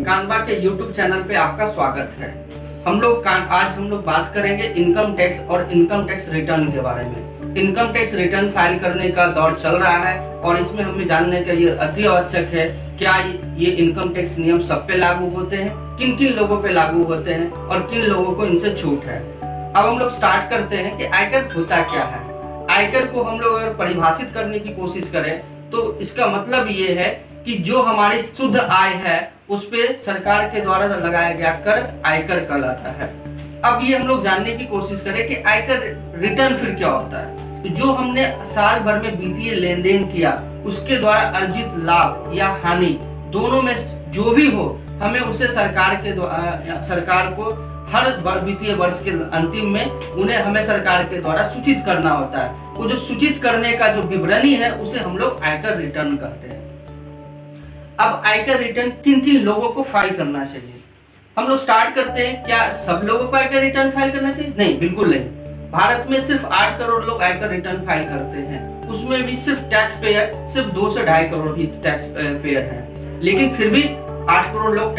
कानबा के YouTube channel पे आपका स्वागत है। आज हम लोग बात करेंगे इनकम टैक्स और इनकम टैक्स रिटर्न के बारे में। इनकम टैक्स रिटर्न फाइल करने का दौर चल रहा है और इसमें हमें जानने का ये अति आवश्यक है, क्या ये इनकम टैक्स नियम सब पे लागू होते हैं, किन किन लोगों पे लागू होते हैं और किन लोगों को इनसे छूट है। अब हम लोग स्टार्ट करते हैं कि आयकर होता क्या है। आयकर को हम लोग अगर परिभाषित करने की कोशिश करें तो इसका मतलब ये है कि जो हमारी शुद्ध आय है उस पे सरकार के द्वारा लगाया गया कर आयकर कहलाता है। अब ये हम लोग जानने की कोशिश करें कि आयकर रिटर्न फिर क्या होता है। तो जो हमने साल भर में वित्तीय लेन देन किया उसके द्वारा अर्जित लाभ या हानि दोनों में जो भी हो, हमें उसे सरकार को हर वित्तीय वर्ष के अंतिम में उन्हें हमें सरकार के द्वारा सूचित करना होता है। वो जो सूचित करने का जो विवरणी है उसे हम लोग आयकर रिटर्न कहते हैं। अब आयकर रिटर्न किन किन लोगों को फाइल करना चाहिए, हम लोग स्टार्ट करते हैं। क्या सब लोगों को आयकर रिटर्न फाइल करना चाहिए? नहीं, बिल्कुल नहीं। भारत में सिर्फ 8 करोड़ लोग आयकर रिटर्न फाइल करते हैं, उसमें भी सिर्फ टैक्स पेयर सिर्फ 2 से 2.5 करोड़ ही टैक्स पेयर हैं। लेकिन फिर भी 8 करोड़ लोग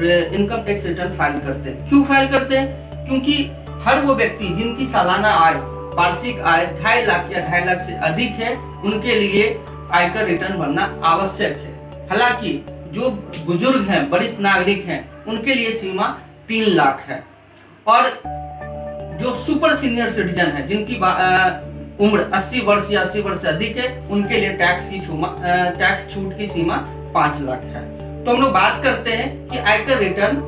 इनकम टैक्स रिटर्न फाइल करते हैं। क्यों फाइल करते हैं? क्योंकि हर वो व्यक्ति जिनकी सालाना आय वार्षिक आय 2.5 लाख या 2.5 लाख से अधिक है उनके लिए आयकर रिटर्न भरना आवश्यक है। हालांकि जो बुजुर्ग हैं, वरिष्ठ नागरिक हैं, उनके लिए सीमा 3 लाख है और जो सुपर सीनियर सिटीजन है जिनकी उम्र 80 वर्ष या 80 वर्ष से अधिक है उनके लिए टैक्स छूट की सीमा 5 लाख है। तो हम लोग बात करते हैं कि आयकर रिटर्न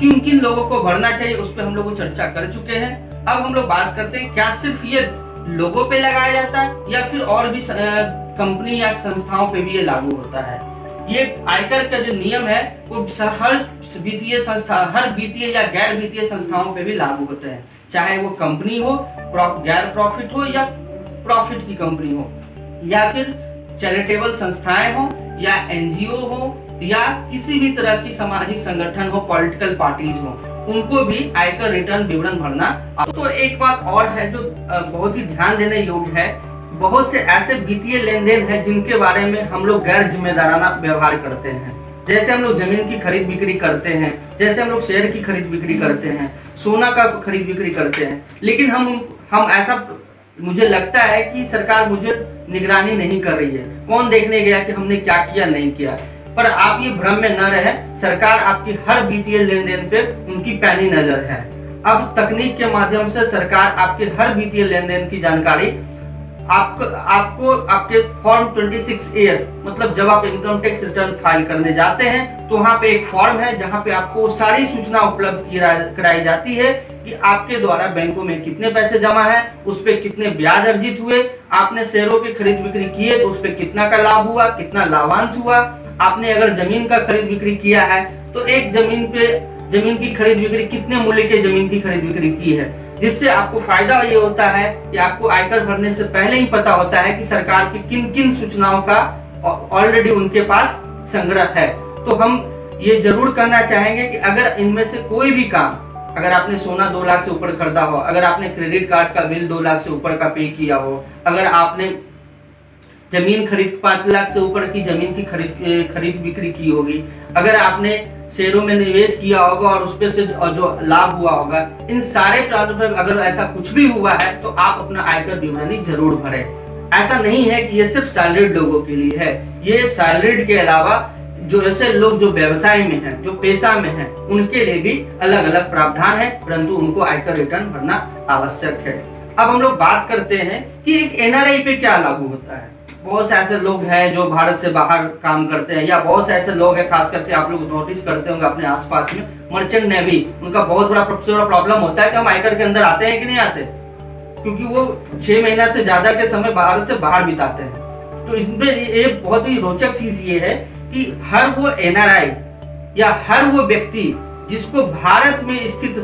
किन किन लोगों को भरना चाहिए, उस पर हम लोग चर्चा कर चुके हैं। अब हम लोग बात करते हैं क्या सिर्फ ये लोगों पे लगाया जाता है या फिर और भी कंपनी या संस्थाओं पे भी ये लागू होता है। ये आयकर का जो नियम है वो हर वित्तीय या गैर वित्तीय संस्थाओं पे भी लागू होते हैं, चाहे वो कंपनी हो, गैर प्रॉफिट हो या प्रॉफिट की कंपनी हो, या फिर चैरिटेबल संस्थाएं हो या एनजीओ हो या किसी भी तरह की सामाजिक संगठन हो, पॉलिटिकल पार्टीज हो, उनको भी आयकर रिटर्न विवरण भरना। तो एक बात और है जो बहुत ही ध्यान देने योग्य है, बहुत से ऐसे वित्तीय लेन देन है जिनके बारे में हम लोग गैर जिम्मेदाराना व्यवहार करते हैं। जैसे हम लोग जमीन की खरीद बिक्री करते हैं, जैसे हम लोग शेयर की खरीद बिक्री करते हैं, सोना का खरीद बिक्री करते हैं। लेकिन हम ऐसा मुझे लगता है कि सरकार मुझे निगरानी नहीं कर रही है, कौन देखने गया कि हमने क्या किया नहीं किया। पर आप ये भ्रम में न रहे, सरकार आपकी हर वित्तीय लेन देन पे उनकी पैनी नजर है। अब तकनीक के माध्यम से सरकार आपके हर वित्तीय लेन देन की जानकारी आपको आपके फॉर्म 26AS, मतलब जब आप इनकम टैक्स रिटर्न फाइल करने जाते हैं तो वहां पे एक फॉर्म है जहां पे आपको सारी सूचना उपलब्ध कराई जाती है कि आपके द्वारा बैंकों में कितने पैसे जमा है, उस पे कितने ब्याज अर्जित हुए, आपने शेयरों की खरीद बिक्री की है तो उस पे कितना का लाभ हुआ, कितना लाभांश हुआ, आपने अगर जमीन का खरीद बिक्री किया है तो एक जमीन की खरीद बिक्री कितने मूल्य के जमीन की खरीद बिक्री की है। जिससे आपको फायदा ये होता है कि आपको आयकर भरने से पहले ही पता होता है कि सरकार की किन किन सूचनाओं का ऑलरेडी उनके पास संग्रह है। तो हम ये जरूर कहना चाहेंगे कि अगर इनमें से कोई भी काम, अगर आपने सोना 2 लाख से ऊपर खरीदा हो, अगर आपने क्रेडिट कार्ड का बिल 2 लाख से ऊपर का पे किया हो, अगर आपने जमीन खरीद 5 लाख से ऊपर की जमीन की खरीद बिक्री की होगी, अगर आपने शेयरों में निवेश किया होगा और उस पे से जो लाभ हुआ होगा, इन सारे प्रावधानों में अगर ऐसा कुछ भी हुआ है तो आप अपना आयकर विवरणी जरूर भरें। ऐसा नहीं है कि ये सिर्फ सैलरीड लोगों के लिए है, ये सैलरीड के अलावा जो ऐसे लोग जो व्यवसाय में हैं, जो पेशा में हैं, उनके लिए भी अलग अलग प्रावधान है, परंतु उनको आयकर रिटर्न भरना आवश्यक है। अब हम लोग बात करते हैं कि एक एनआरआई पे क्या लागू होता है। बहुत से ऐसे लोग हैं जो भारत से बाहर काम करते हैं, या बहुत से ऐसे लोग हैं, खास करके आप लोग नोटिस करते होंगे अपने आसपास में, मर्चेंट नेवी, उनका बहुत बड़ा प्रॉब्लम होता है कि हम आयकर के अंदर आते हैं कि नहीं आते, क्योंकि वो 6 महीना से ज्यादा के समय भारत से बाहर बिताते हैं। तो इसमें एक बहुत ही रोचक चीज ये है कि हर वो एनआरआई या हर वो व्यक्ति जिसको भारत में स्थित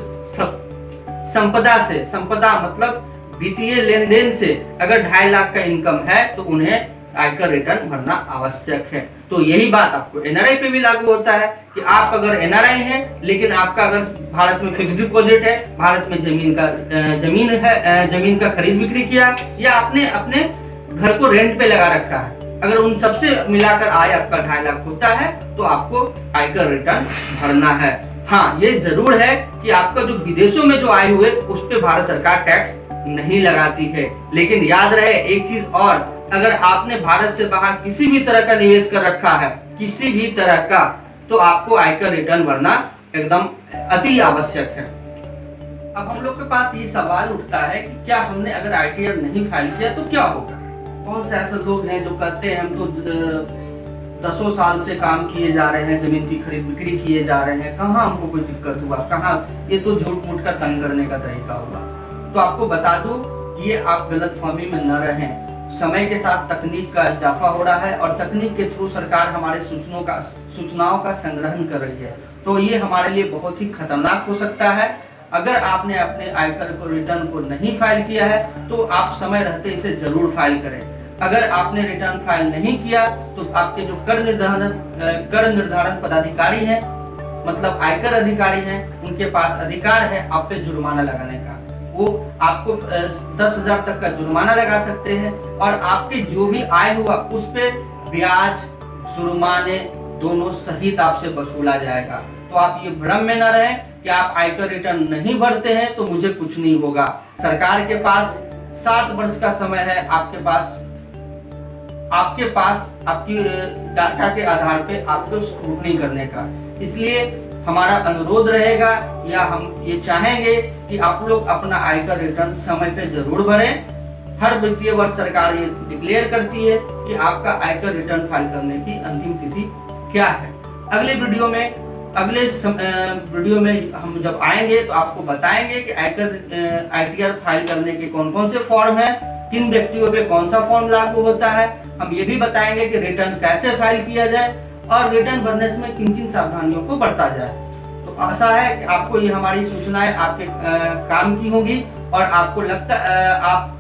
संपदा मतलब वित्तीय लेन देन से अगर 2.5 लाख का इनकम है तो उन्हें आयकर रिटर्न भरना आवश्यक है। तो यही बात आपको एनआरआई पे भी लागू होता है कि आप अगर एनआरआई हैं लेकिन आपका अगर भारत में फिक्स डिपॉजिट है, भारत में जमीन का खरीद बिक्री किया, या आपने अपने घर को रेंट पे लगा रखा है, अगर उन सबसे मिलाकर आय आपका 2.5 लाख होता है तो आपको आयकर रिटर्न भरना है। हाँ, ये जरूर है कि आपका जो विदेशों में जो आय हुए उस पे भारत सरकार टैक्स नहीं लगाती है। लेकिन याद रहे एक चीज और, अगर आपने भारत से बाहर किसी भी तरह का निवेश कर रखा है, किसी भी तरह का, तो आपको आयकर रिटर्न भरना एकदम अति आवश्यक है। अब हम लोग के पास ये सवाल उठता है कि क्या हमने अगर आईटीआर नहीं फाइल किया तो क्या होगा। बहुत से ऐसे लोग हैं जो कहते हैं हम तो 10 साल से काम किए जा रहे हैं, जमीन की खरीद बिक्री किए जा रहे हैं, कहाँ हमको कोई दिक्कत हुआ, कहाँ, ये तो झूठ मूठ का तंग करने का तरीका हुआ। तो आपको बता दूं कि ये आप गलतफहमी में न रहें। समय के साथ तकनीक का इजाफा हो रहा है और तकनीक के थ्रू सरकार हमारे सूचनाओं का संग्रहण कर रही है, तो ये हमारे लिए बहुत ही खतरनाक हो सकता है। अगर आपने अपने आयकर को रिटर्न को नहीं फाइल किया है तो आप समय रहते इसे जरूर फाइल करें। अगर आपने रिटर्न फाइल नहीं किया तो आपके जो कर निर्धारण पदाधिकारी हैं, मतलब आयकर अधिकारी हैं, उनके पास अधिकार है आप पे जुर्माना लगाने का। वो आपको 10,000 तक का जुर्माना लगा सकते हैं और आपके जो भी आय हुआ उस पे ब्याज, जुर्माने दोनों सहित आपसे वसूला जाएगा। तो आप ये भ्रम में न रहें कि आप आयकर रिटर्न नहीं भरते हैं तो मुझे कुछ नहीं होगा। सरकार के पास 7 वर्ष का समय है आपके पास आपकी डाटा के आधार पे आपको स्क्रूटनी करने का। इसलिए हमारा अनुरोध रहेगा या हम ये चाहेंगे कि आप लोग अपना आयकर रिटर्न समय पे जरूर भरें। हर वित्तीय वर्ष सरकार ये डिक्लेयर करती है कि आपका आयकर रिटर्न फाइल करने की अंतिम तिथि क्या है। अगले वीडियो में हम जब आएंगे तो आपको बताएंगे कि आईटीआर फाइल करने के कौन कौन से फॉर्म हैं, किन व्यक्तियों पे कौन सा फॉर्म लागू होता है। हम ये भी बताएंगे कि रिटर्न कैसे फाइल किया जाए और रिटर्न भरने में किन किन सावधानियों को बरता जाए। तो आशा है कि आपको ये हमारी सूचनाएं आपके काम की होंगी और आपको आप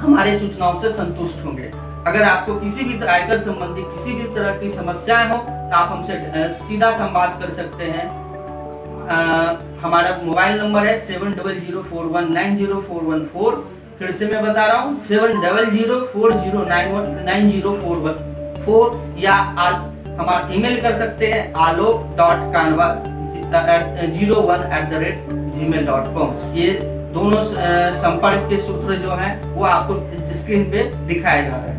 हमारे सूचनाओं से संतुष्ट होंगे। अगर आपको किसी भी आयकर संबंधी किसी भी तरह की समस्याएं हो तो आप हमसे सीधा संवाद कर सकते हैं। हमारा मोबाइल नंबर है 7004190414। फिर से मैं बता रहा हूँ 7004090414, या हमारा ईमेल कर सकते हैं alok.kanwa01@gmail.com। ये दोनों संपर्क के सूत्र जो हैं वो आपको स्क्रीन पे दिखाए जा रहे हैं।